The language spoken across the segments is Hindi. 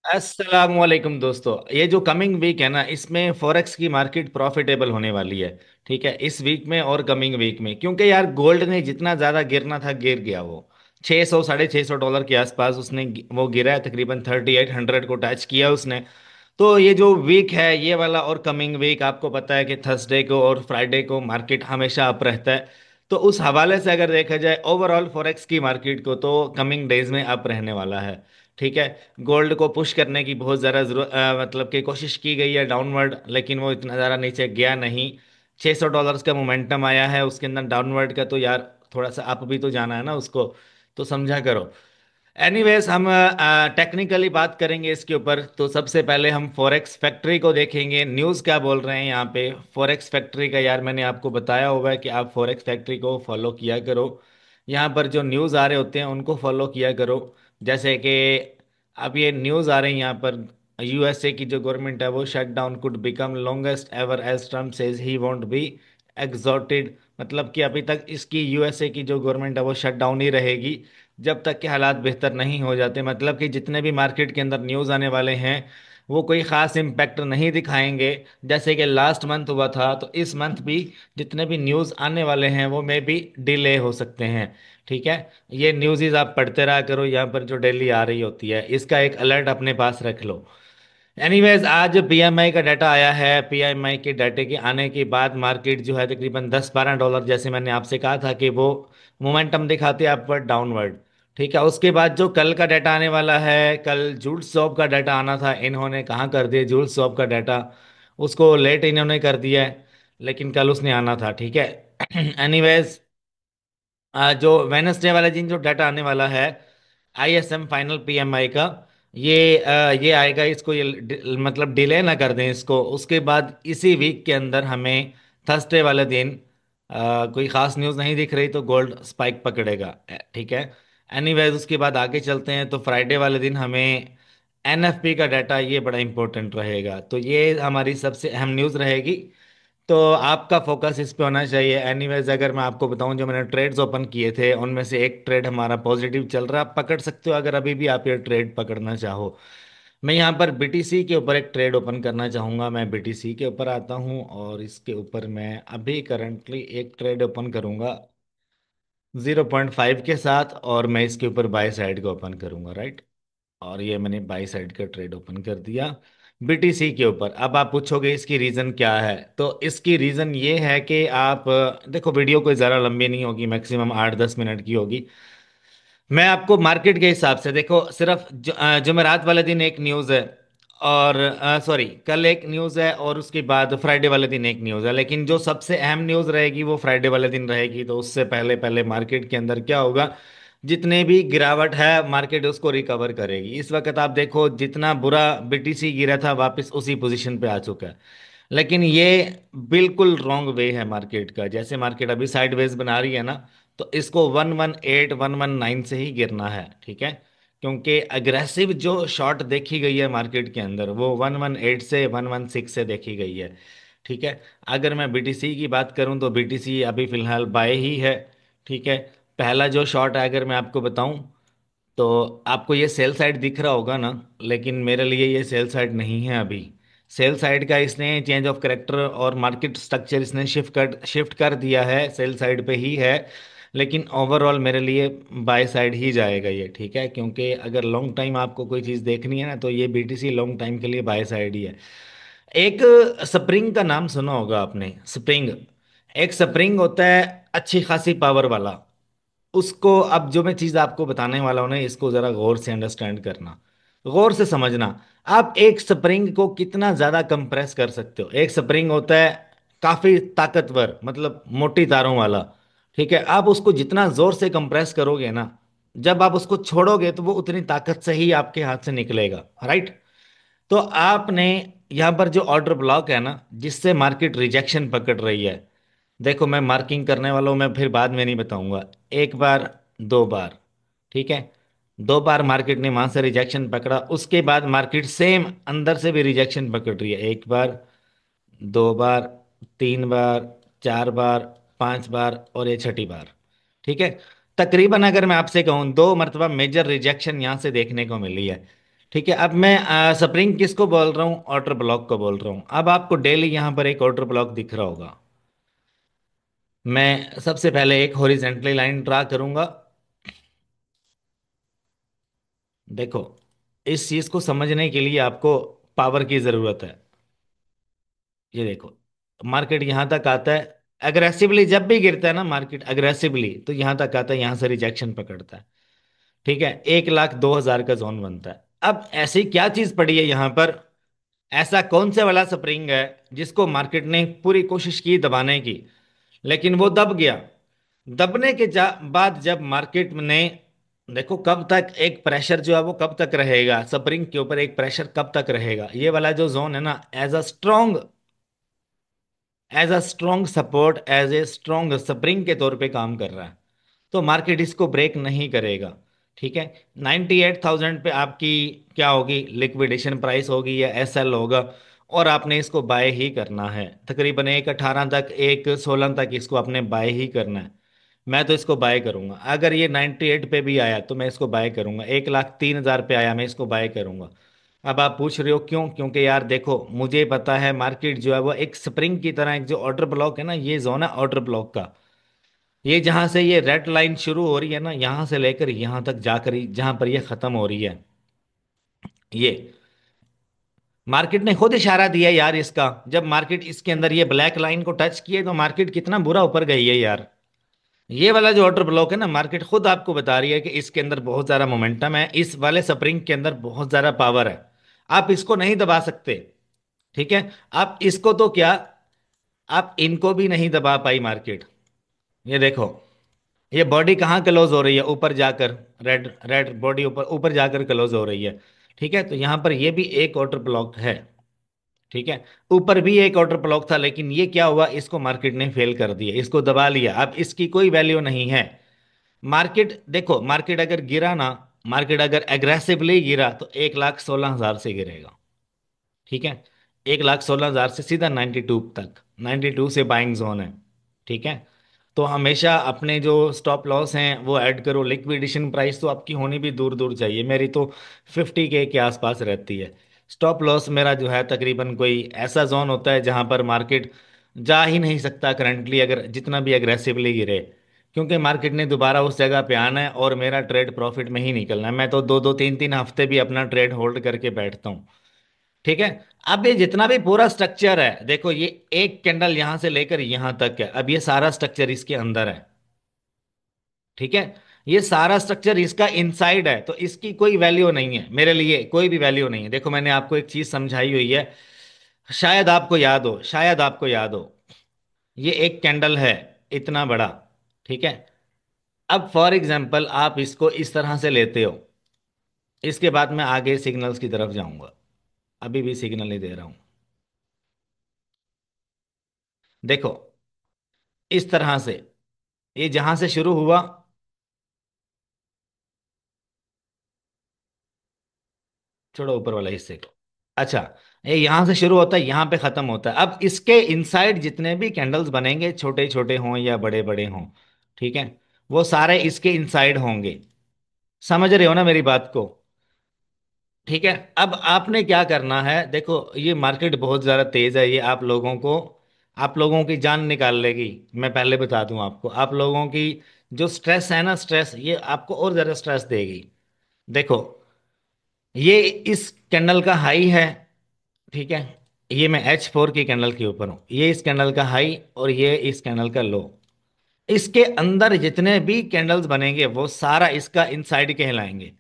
अस्सलाम वालेकुम दोस्तों। ये जो कमिंग वीक है ना, इसमें फॉरेक्स की मार्केट प्रॉफिटेबल होने वाली है। ठीक है, इस वीक में और कमिंग वीक में, क्योंकि यार गोल्ड ने जितना ज्यादा गिरना था गिर गया। वो 600 $650 के आसपास उसने वो गिरा है, तकरीबन 3800 को टच किया उसने। तो ये जो वीक है ये वाला और कमिंग वीक, आपको पता है कि थर्सडे को और फ्राइडे को मार्केट हमेशा अप रहता है। तो उस हवाले से अगर देखा जाए ओवरऑल फॉरेक्स की मार्केट को, तो कमिंग डेज में अप रहने वाला है। ठीक है। गोल्ड को पुश करने की बहुत ज़्यादा जरूरत, मतलब कि कोशिश की गई है डाउनवर्ड, लेकिन वो इतना ज़्यादा नीचे गया नहीं। $600 का मोमेंटम आया है उसके अंदर डाउनवर्ड का, तो यार थोड़ा सा अप भी तो जाना है ना उसको, तो समझा करो। एनीवेज, हम टेक्निकली बात करेंगे इसके ऊपर। तो सबसे पहले हम फॉरेक्स फैक्ट्री को देखेंगे, न्यूज़ क्या बोल रहे हैं यहाँ पे फॉरेक्स फैक्ट्री का। यार मैंने आपको बताया हुआ है कि आप फॉरेक्स फैक्ट्री को फॉलो किया करो। यहाँ पर जो न्यूज़ आ रहे होते हैं उनको फॉलो किया करो। जैसे कि अब ये न्यूज़ आ रही है यहाँ पर, यूएसए की जो गवर्नमेंट है वो shut down could become longest ever as Trump says he won't be extorted. मतलब कि अभी तक इसकी यूएसए की जो गवर्नमेंट है वो शट डाउन ही रहेगी जब तक कि हालात बेहतर नहीं हो जाते। मतलब कि जितने भी मार्केट के अंदर न्यूज़ आने वाले हैं वो कोई ख़ास इम्पैक्ट नहीं दिखाएंगे। जैसे कि लास्ट मंथ हुआ था, तो इस मंथ भी जितने भी न्यूज़ आने वाले हैं वो मे भी डिले हो सकते हैं। ठीक है। ये न्यूज़ आप पढ़ते रहा करो, यहाँ पर जो डेली आ रही होती है इसका एक अलर्ट अपने पास रख लो। एनीवेज, आज पीएमआई का डाटा आया है। पीएमआई के डाटे के आने के बाद मार्केट जो है तकरीबन $10-12, जैसे मैंने आपसे कहा था कि वो मोमेंटम दिखाते हैं अपवर्ड डाउनवर्ड। ठीक है। उसके बाद जो कल का डाटा आने वाला है, कल जूल शॉप का डाटा आना था, इन्होंने कहाँ कर दिया जूल शॉप का डाटा, उसको लेट इन्होंने कर दिया है, लेकिन कल उसने आना था। ठीक है। एनीवेज, जो वेनसडे वाले दिन जो डाटा आने वाला है, आईएसएम फाइनल पीएमआई का, ये आएगा। इसको ये मतलब डिले ना कर दें इसको। उसके बाद इसी वीक के अंदर हमें थर्सडे वाले दिन कोई खास न्यूज़ नहीं दिख रही तो गोल्ड स्पाइक पकड़ेगा। ठीक है। एनीवेज, उसके बाद आगे चलते हैं। तो फ्राइडे वाले दिन हमें एनएफपी का डाटा, ये बड़ा इंपॉर्टेंट रहेगा। तो ये हमारी सबसे अहम न्यूज़ रहेगी। तो आपका फोकस इस पे होना चाहिए। एनीवेज, अगर मैं आपको बताऊं, जो मैंने ट्रेड्स ओपन किए थे उनमें से एक ट्रेड हमारा पॉजिटिव चल रहा है, आप पकड़ सकते हो अगर अभी भी आप ये ट्रेड पकड़ना चाहो। मैं यहाँ पर बीटीसी के ऊपर एक ट्रेड ओपन करना चाहूंगा। मैं बीटीसी के ऊपर आता हूँ और इसके ऊपर मैं अभी करंटली एक ट्रेड ओपन करूंगा 0.5 के साथ, और मैं इसके ऊपर बाय साइड को ओपन करूंगा, राइट। और ये मैंने बाई साइड का ट्रेड ओपन कर दिया बीटीसी के ऊपर। अब आप पूछोगे इसकी रीज़न क्या है, तो इसकी रीज़न ये है कि आप देखो, वीडियो कोई ज़्यादा लंबी नहीं होगी, मैक्सिमम 8-10 मिनट की होगी। मैं आपको मार्केट के हिसाब से देखो, सिर्फ जुमेरात वाले दिन एक न्यूज़ है, और सॉरी, कल एक न्यूज़ है, और उसके बाद फ्राइडे वाले दिन एक न्यूज़ है। लेकिन जो सबसे अहम न्यूज़ रहेगी वो फ्राइडे वाले दिन रहेगी। तो उससे पहले पहले मार्केट के अंदर क्या होगा, जितने भी गिरावट है मार्केट उसको रिकवर करेगी। इस वक्त आप देखो, जितना बुरा बीटीसी गिरा था वापस उसी पोजीशन पे आ चुका है। लेकिन ये बिल्कुल रॉन्ग वे है मार्केट का। जैसे मार्केट अभी साइडवेज बना रही है ना, तो इसको 118-119 से ही गिरना है। ठीक है। क्योंकि अग्रेसिव जो शॉट देखी गई है मार्केट के अंदर वो 118 से 116 से देखी गई है। ठीक है। अगर मैं बीटीसी की बात करूं तो बीटीसी अभी फिलहाल बाय ही है। ठीक है। पहला जो शॉट है अगर मैं आपको बताऊं, तो आपको ये सेल साइड दिख रहा होगा ना, लेकिन मेरे लिए ये सेल साइड नहीं है अभी। सेल साइड का इसने चेंज ऑफ करेक्टर और मार्केट स्ट्रक्चर इसने शिफ्ट कर दिया है, सेल साइड पे ही है। लेकिन ओवरऑल मेरे लिए बाय साइड ही जाएगा ये। ठीक है। क्योंकि अगर लॉन्ग टाइम आपको कोई चीज़ देखनी है ना, तो ये बीटीसी लॉन्ग टाइम के लिए बाय साइड ही है। एक स्प्रिंग का नाम सुना होगा आपने, स्प्रिंग। एक स्प्रिंग होता है अच्छी खासी पावर वाला। उसको, अब जो मैं चीज आपको बताने वाला हूं ना, इसको जरा गौर से अंडरस्टैंड करना, गौर से समझना। आप एक स्प्रिंग को कितना ज्यादा कंप्रेस कर सकते हो। एक स्प्रिंग होता है काफी ताकतवर, मतलब मोटी तारों वाला। ठीक है। आप उसको जितना जोर से कंप्रेस करोगे ना, जब आप उसको छोड़ोगे तो वो उतनी ताकत से ही आपके हाथ से निकलेगा, राइट। तो आपने यहाँ पर जो ऑर्डर ब्लॉक है ना, जिससे मार्केट रिजेक्शन पकड़ रही है, देखो मैं मार्किंग करने वाला हूं, मैं फिर बाद में नहीं बताऊंगा। एक बार, दो बार, ठीक है। दो बार मार्केट ने वहां से रिजेक्शन पकड़ा, उसके बाद मार्केट सेम अंदर से भी रिजेक्शन पकड़ रही है। एक बार, दो बार, तीन बार, चार बार, पांच बार, और ये छठी बार। ठीक है। तकरीबन अगर मैं आपसे कहूं, दो मरतबा मेजर रिजेक्शन यहां से देखने को मिली है। ठीक है, अब मैं स्प्रिंग किसको बोल रहा हूँ, ऑर्डर ब्लॉक को बोल रहा हूँ। अब आपको डेली यहाँ पर एक ऑर्डर ब्लॉक दिख रहा होगा। मैं सबसे पहले एक हॉरिजेंटली लाइन ड्रा करूंगा। देखो, इस चीज को समझने के लिए आपको पावर की जरूरत है। ये देखो, मार्केट यहां तक आता है अग्रेसिवली, जब भी गिरता है ना मार्केट अग्रेसिवली तो यहां तक आता है, यहां से रिजेक्शन पकड़ता है। ठीक है, 1,02,000 का जोन बनता है। अब ऐसी क्या चीज पड़ी है यहां पर, ऐसा कौन से वाला स्प्रिंग है जिसको मार्केट ने पूरी कोशिश की दबाने की, लेकिन वो दब गया। दबने के बाद जब मार्केट ने, देखो कब तक एक प्रेशर जो है वो कब तक रहेगा, स्प्रिंग के ऊपर एक प्रेशर कब तक रहेगा, ये वाला जो जोन है ना, as a strong support, as a strong spring के तौर पे काम कर रहा है। तो मार्केट इसको ब्रेक नहीं करेगा। ठीक है, 98,000 पे आपकी क्या होगी, लिक्विडेशन प्राइस होगी या एसएल होगा, और आपने इसको बाय ही करना है। तकरीबन 1,18 तक, 1,16 तक इसको आपने बाय ही करना है। मैं तो इसको बाय करूंगा। अगर ये 98 पे भी आया तो मैं इसको बाय करूंगा। 1,03,000 पे आया मैं इसको बाय करूंगा। अब आप पूछ रहे हो क्यों, क्योंकि यार देखो मुझे पता है मार्केट जो है वो एक स्प्रिंग की तरह, एक जो ऑर्डर ब्लॉक है ना, ये जोन है ऑर्डर ब्लॉक का। ये जहां से ये रेड लाइन शुरू हो रही है ना, यहां से लेकर यहां तक जाकर जहां पर ये खत्म हो रही है, ये मार्केट ने खुद इशारा दिया यार इसका। जब मार्केट इसके अंदर ये ब्लैक लाइन को टच किए तो मार्केट कितना बुरा ऊपर गई है यार। ये वाला जो ऑर्डर ब्लॉक है ना, मार्केट खुद आपको बता रही है कि इसके अंदर बहुत ज्यादा मोमेंटम है, इस वाले स्प्रिंग के अंदर बहुत ज्यादा पावर है। आप इसको नहीं दबा सकते। ठीक है, आप इसको तो क्या, आप इनको भी नहीं दबा पाई मार्केट। ये देखो, ये बॉडी कहाँ क्लोज हो रही है, ऊपर जाकर, रेड रेड बॉडी ऊपर ऊपर जाकर क्लोज हो रही है। ठीक है, तो यहां पर ये भी एक ऑर्डर ब्लॉक है। ठीक है, ऊपर भी एक ऑर्डर ब्लॉक था, लेकिन ये क्या हुआ, इसको मार्केट ने फेल कर दिया, इसको दबा लिया, अब इसकी कोई वैल्यू नहीं है। मार्केट देखो, मार्केट अगर गिरा ना, मार्केट अगर एग्रेसिवली गिरा तो 1,16,000 से गिरेगा। ठीक है, 1,16,000 से सीधा 92 तक, 92 से बाइंग जोन है। ठीक है, तो हमेशा अपने जो स्टॉप लॉस हैं वो ऐड करो। लिक्विडेशन प्राइस तो आपकी होनी भी दूर दूर चाहिए, मेरी तो 50K के आसपास रहती है। स्टॉप लॉस मेरा जो है तकरीबन कोई ऐसा जोन होता है जहां पर मार्केट जा ही नहीं सकता करंटली, अगर जितना भी अग्रेसिवली गिरे, क्योंकि मार्केट ने दोबारा उस जगह पे आना है और मेरा ट्रेड प्रॉफिट में ही निकलना है। मैं तो दो दो तीन तीन हफ्ते भी अपना ट्रेड होल्ड करके बैठता हूँ। ठीक है, अब ये जितना भी पूरा स्ट्रक्चर है, देखो ये एक कैंडल यहां से लेकर यहां तक है, अब ये सारा स्ट्रक्चर इसके अंदर है। ठीक है, ये सारा स्ट्रक्चर इसका इनसाइड है, तो इसकी कोई वैल्यू नहीं है, मेरे लिए कोई भी वैल्यू नहीं है। देखो मैंने आपको एक चीज समझाई हुई है, शायद आपको याद हो, शायद आपको याद हो। ये एक कैंडल है इतना बड़ा। ठीक है, अब फॉर एग्जाम्पल आप इसको इस तरह से लेते हो, इसके बाद मैं आगे सिग्नल्स की तरफ जाऊंगा, अभी भी सिग्नल नहीं दे रहा हूं। देखो, इस तरह से ये जहां से शुरू हुआ, छोड़ो ऊपर वाला हिस्से को। अच्छा, ये यहां से शुरू होता है, यहां पे खत्म होता है। अब इसके इनसाइड जितने भी कैंडल्स बनेंगे, छोटे छोटे हों या बड़े बड़े हों, ठीक है, वो सारे इसके इनसाइड होंगे। समझ रहे हो ना मेरी बात को। ठीक है, अब आपने क्या करना है, देखो ये मार्केट बहुत ज्यादा तेज है, ये आप लोगों की जान निकाल लेगी। मैं पहले बता दूं आपको, आप लोगों की जो स्ट्रेस है ना, स्ट्रेस ये आपको और ज्यादा स्ट्रेस देगी। देखो, ये इस कैंडल का हाई है। ठीक है, ये मैं H4 की कैंडल के ऊपर हूं, ये इस कैंडल का हाई और ये इस कैंडल का लो। इसके अंदर जितने भी कैंडल्स बनेंगे वो सारा इसका इनसाइड कहलाएंगे।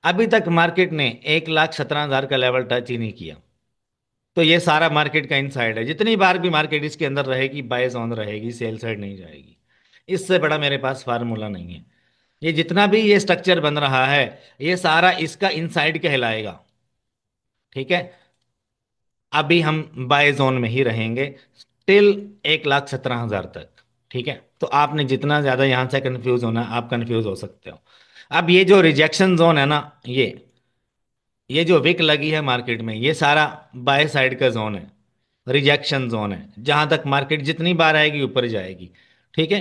अभी तक मार्केट ने 1,17,000 का लेवल टच ही नहीं किया, तो ये सारा मार्केट का इनसाइड है। जितनी बार भी मार्केट इसके अंदर रहेगी, बाय जोन रहेगी, सेल साइड नहीं जाएगी। इससे बड़ा मेरे पास फार्मूला नहीं है। ये जितना भी ये स्ट्रक्चर बन रहा है, ये सारा इसका इनसाइड कहलाएगा। ठीक है, अभी हम बाय जोन में ही रहेंगे टिल 1,17,000 तक। ठीक है, तो आपने जितना ज्यादा यहां से कंफ्यूज होना, आप कंफ्यूज हो सकते हो। अब ये जो रिजेक्शन जोन है ना, ये जो विक लगी है मार्केट में, ये सारा बाय साइड का जोन है, रिजेक्शन जोन है, जहां तक मार्केट जितनी बार आएगी ऊपर जाएगी। ठीक है,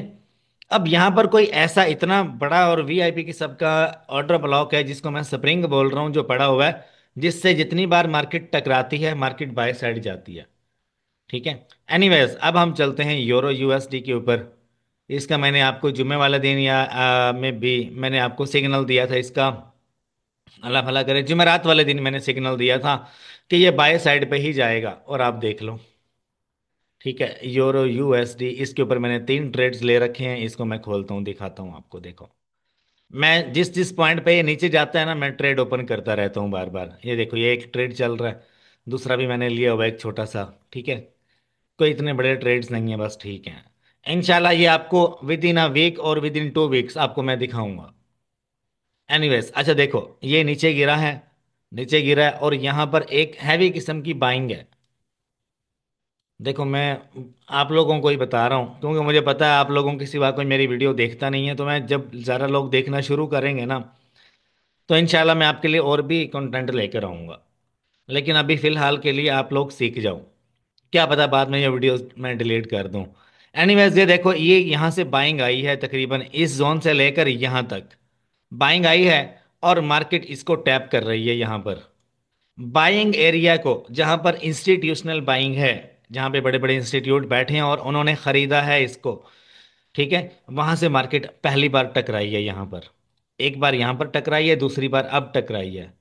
अब यहां पर कोई ऐसा इतना बड़ा और वीआईपी की सबका ऑर्डर ब्लॉक है जिसको मैं स्प्रिंग बोल रहा हूं, जो पड़ा हुआ है, जिससे जितनी बार मार्केट टकराती है मार्केट बाय साइड जाती है। ठीक है। एनीवेज अब हम चलते हैं यूरो यूएसडी के ऊपर। इसका मैंने आपको जुमे वाला दिन या में भी मैंने आपको सिग्नल दिया था इसका। अल्लाह भला करे, जुमेरात वाले दिन मैंने सिग्नल दिया था कि ये बाय साइड पे ही जाएगा, और आप देख लो। ठीक है, यूरो यूएसडी इसके ऊपर मैंने 3 ट्रेड्स ले रखे हैं। इसको मैं खोलता हूँ, दिखाता हूँ आपको, देखो। मैं जिस जिस पॉइंट पे ये नीचे जाता है ना, मैं ट्रेड ओपन करता रहता हूँ बार बार। ये देखो, ये एक ट्रेड चल रहा है, दूसरा भी मैंने लिया हुआ है, एक छोटा सा। ठीक है, कोई इतने बड़े ट्रेड्स नहीं है, बस। ठीक है, इंशाल्लाह ये आपको विद इन अ वीक और विद इन 2 वीक्स आपको मैं दिखाऊंगा। एनीवेज, अच्छा देखो, ये नीचे गिरा है, नीचे गिरा है, और यहाँ पर एक हैवी किस्म की बाइंग है। देखो, मैं आप लोगों को ही बता रहा हूँ, क्योंकि मुझे पता है आप लोगों के सिवा कोई मेरी वीडियो देखता नहीं है। तो मैं जब ज़्यादा लोग देखना शुरू करेंगे ना, तो इंशाल्लाह मैं आपके लिए और भी कंटेंट लेकर आऊँगा। लेकिन अभी फ़िलहाल के लिए आप लोग सीख जाओ, क्या पता बाद में ये वीडियो मैं डिलीट कर दूँ। एनीवेज, ये देखो, ये यहाँ से बाइंग आई है, तकरीबन इस जोन से लेकर यहाँ तक बाइंग आई है, और मार्केट इसको टैप कर रही है यहाँ पर। बाइंग एरिया को, जहां पर इंस्टीट्यूशनल बाइंग है, जहां पे बड़े बड़े इंस्टीट्यूट बैठे हैं और उन्होंने खरीदा है इसको। ठीक है, वहां से मार्केट पहली बार टकराई है यहाँ पर। एक बार यहाँ पर टकराई है, दूसरी बार अब टकराई है।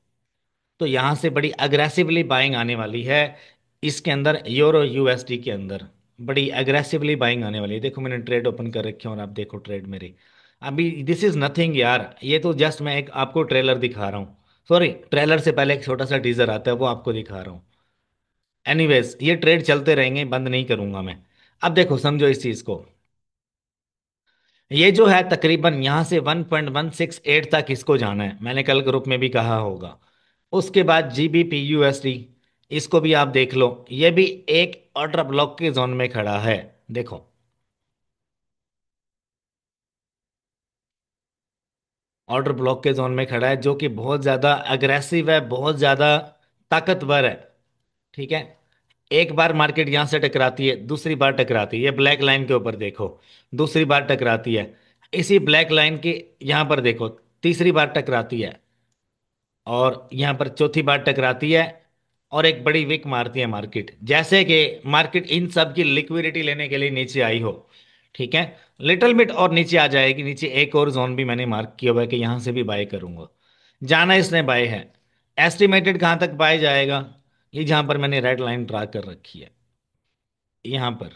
तो यहाँ से बड़ी अग्रेसिवली बाइंग आने वाली है, इसके अंदर यूरो यूएसडी के अंदर बड़ी अग्रेसिवली बाइंग आने वाली है। देखो, मैंने ट्रेड ओपन कर रखे हैं और आप देखो ट्रेड मेरे। अभी दिस इज नथिंग यार, ये तो जस्ट मैं एक आपको ट्रेलर दिखा रहा हूँ। सॉरी, ट्रेलर से पहले एक छोटा सा टीजर आता है, वो आपको दिखा रहा हूँ। एनीवेज, ये ट्रेड चलते रहेंगे, बंद नहीं करूंगा मैं। अब देखो, समझो इस चीज को। ये जो है तकरीबन यहाँ से 1.168 तक इसको जाना है, मैंने कल ग्रुप में भी कहा होगा। उसके बाद जीबीपी यूएसडी, इसको भी आप देख लो, ये भी एक ऑर्डर ब्लॉक के जोन में खड़ा है। देखो, ऑर्डर ब्लॉक के जोन में खड़ा है, जो कि बहुत ज्यादा अग्रेसिव है, बहुत ज्यादा ताकतवर है। ठीक है, एक बार मार्केट यहां से टकराती है, दूसरी बार टकराती है, ये ब्लैक लाइन के ऊपर देखो, दूसरी बार टकराती है। इसी ब्लैक लाइन के यहां पर देखो, तीसरी बार टकराती है, और यहां पर चौथी बार टकराती है, और एक बड़ी विक मारती है मार्केट, जैसे कि मार्केट इन सब की लिक्विडिटी लेने के लिए नीचे आई हो। ठीक है, लिटिल बिट और नीचे आ जाएगी। नीचे एक और जोन भी मैंने मार्क किया हुआ है कि यहां से भी बाय करूंगा। जाना इसने बाय है। एस्टिमेटेड कहां तक बाय जाएगा, ये जहां पर मैंने रेड लाइन ड्रा कर रखी है, यहां पर।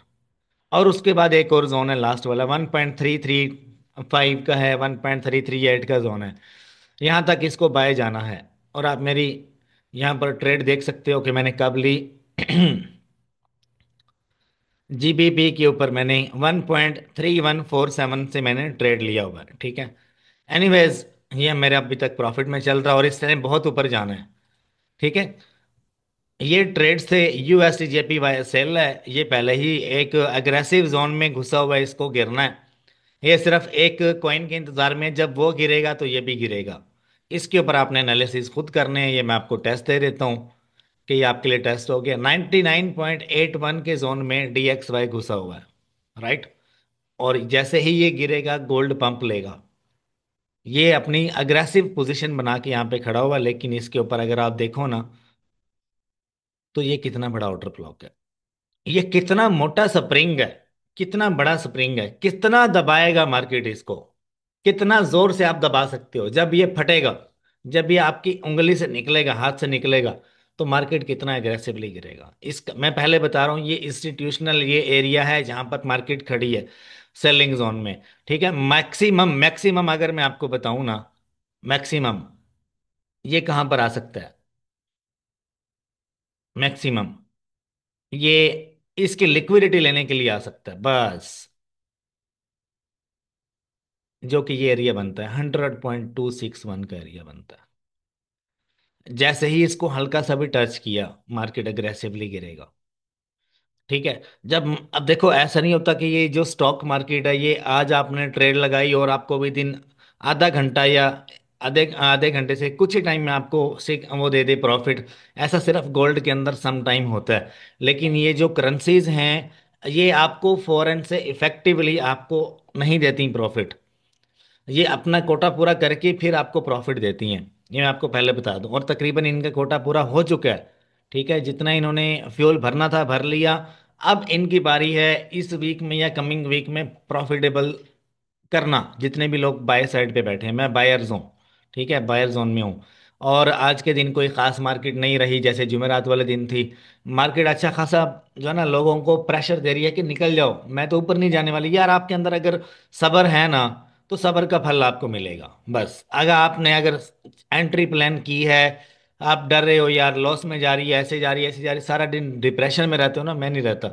और उसके बाद एक और जोन है, लास्ट वाला 1.335 का है, 1.338 का जोन है। यहां तक इसको बाय जाना है। और आप मेरी यहां पर ट्रेड देख सकते हो कि मैंने कब ली। जीबीपी के ऊपर मैंने 1.3147 से मैंने ट्रेड लिया हुआ है। ठीक है। एनीवेज, ये मेरे अभी तक प्रॉफिट में चल रहा है, और इस टाइम बहुत ऊपर जाना है। ठीक है, ये ट्रेड से यूएसडी जेपी वाई सेल है, ये पहले ही एक अग्रेसिव जोन में घुसा हुआ है, इसको गिरना है। ये सिर्फ एक कॉइन के इंतजार में, जब वो गिरेगा तो ये भी गिरेगा। इसके ऊपर आपने एनालिसिस खुद करने हैं, ये मैं आपको टेस्ट दे देता हूँ कि ये आपके लिए टेस्ट हो गया। 99.81 के जोन में DXY घुसा हुआ है, राइट। और जैसे ही ये गिरेगा, गोल्ड पंप लेगा। ये अपनी अग्रेसिव पोजीशन बना के यहाँ पे खड़ा हुआ, लेकिन इसके ऊपर अगर आप देखो ना, तो ये कितना बड़ा ऑर्डर ब्लॉक है, ये कितना मोटा स्प्रिंग है, कितना बड़ा स्प्रिंग है, कितना दबाएगा मार्केट इसको। कितना जोर से आप दबा सकते हो, जब ये फटेगा, जब ये आपकी उंगली से निकलेगा, हाथ से निकलेगा, तो मार्केट कितना एग्रेसिवली गिरेगा। इसका मैं पहले बता रहा हूँ, ये इंस्टीट्यूशनल ये एरिया है जहां पर मार्केट खड़ी है, सेलिंग जोन में। ठीक है, मैक्सिमम मैक्सिमम अगर मैं आपको बताऊं ना, मैक्सिमम ये कहां पर आ सकता है, मैक्सिमम ये इसकी लिक्विडिटी लेने के लिए आ सकता है, बस। जो कि ये एरिया बनता है, 100.261 का एरिया बनता है। जैसे ही इसको हल्का सा भी टच किया, मार्केट अग्रेसिवली गिरेगा। ठीक है। जब अब देखो, ऐसा नहीं होता कि ये जो स्टॉक मार्केट है, ये आज आपने ट्रेड लगाई और आपको भी दिन आधा घंटा या आधे आधे घंटे से कुछ ही टाइम में आपको से वो दे दे प्रॉफिट। ऐसा सिर्फ गोल्ड के अंदर सम टाइम होता है। लेकिन ये जो करेंसीज हैं, ये आपको फौरन से इफेक्टिवली आपको नहीं देती प्रॉफिट। ये अपना कोटा पूरा करके फिर आपको प्रॉफिट देती हैं। ये मैं आपको पहले बता दूं, और तकरीबन इनका कोटा पूरा हो चुका है। ठीक है, जितना इन्होंने फ्यूल भरना था भर लिया। अब इनकी बारी है इस वीक में या कमिंग वीक में प्रॉफिटेबल करना। जितने भी लोग बाय साइड पे बैठे हैं, मैं बायर्स हूँ, ठीक है, बायर जोन में हूँ। और आज के दिन कोई खास मार्केट नहीं रही, जैसे जुमेरात वाले दिन थी। मार्केट अच्छा खासा जो है ना लोगों को प्रेशर दे रही है कि निकल जाओ, मैं तो ऊपर नहीं जाने वाली। यार आपके अंदर अगर सब्र है ना, तो सब्र का फल आपको मिलेगा। बस अगर आपने अगर एंट्री प्लान की है, आप डर रहे हो यार लॉस में जा रही है, ऐसे जा रही है, ऐसे जा रही है, सारा दिन डिप्रेशन में रहते हो ना, मैं नहीं रहता।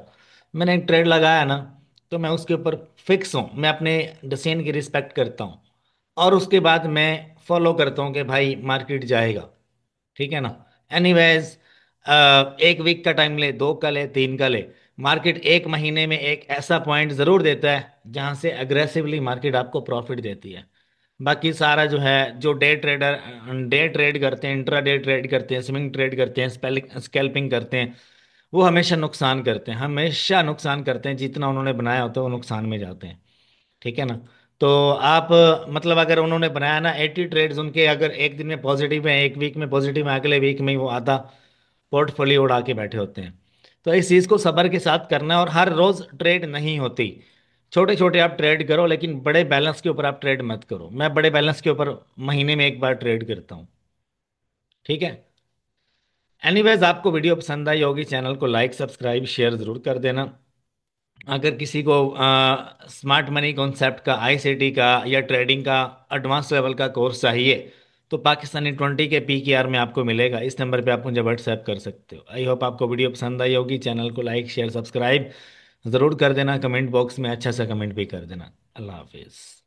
मैंने एक ट्रेड लगाया ना, तो मैं उसके ऊपर फिक्स हूँ, मैं अपने डिसीजन की रिस्पेक्ट करता हूँ। और उसके बाद मैं फॉलो करता हूँ कि भाई मार्केट जाएगा, ठीक है ना। एनीवेज, एक वीक का टाइम ले, दो का ले, तीन का ले, मार्केट एक महीने में एक ऐसा पॉइंट जरूर देता है जहां से अग्रेसिवली मार्केट आपको प्रॉफिट देती है। बाकी सारा जो है, जो डे ट्रेडर डे ट्रेड करते हैं, इंट्रा डे ट्रेड करते हैं, स्विंग ट्रेड करते हैं, स्कैल्पिंग करते हैं, वो हमेशा नुकसान करते हैं, हमेशा नुकसान करते हैं। जितना उन्होंने बनाया होता है वो नुकसान में जाते हैं, ठीक है ना। तो आप मतलब अगर उन्होंने बनाया ना 80 ट्रेड्स उनके, अगर एक दिन में पॉजिटिव है, एक वीक में पॉजिटिव है, अगले वीक में ही वो आधा पोर्टफोलियो उड़ा के बैठे होते हैं। तो इस चीज़ को सब्र के साथ करना है, और हर रोज ट्रेड नहीं होती। छोटे छोटे आप ट्रेड करो, लेकिन बड़े बैलेंस के ऊपर आप ट्रेड मत करो। मैं बड़े बैलेंस के ऊपर महीने में एक बार ट्रेड करता हूँ, ठीक है। एनीवेज, आपको वीडियो पसंद आई होगी, चैनल को लाइक सब्सक्राइब शेयर जरूर कर देना। अगर किसी को स्मार्ट मनी कॉन्सेप्ट का, आईसीटी का या ट्रेडिंग का एडवांस लेवल का कोर्स चाहिए, तो पाकिस्तानी 20 के पीकेआर में आपको मिलेगा। इस नंबर पे आप मुझे व्हाट्सएप कर सकते हो। आई होप आपको वीडियो पसंद आई होगी। चैनल को लाइक शेयर सब्सक्राइब ज़रूर कर देना। कमेंट बॉक्स में अच्छा सा कमेंट भी कर देना। अल्लाह हाफिज़।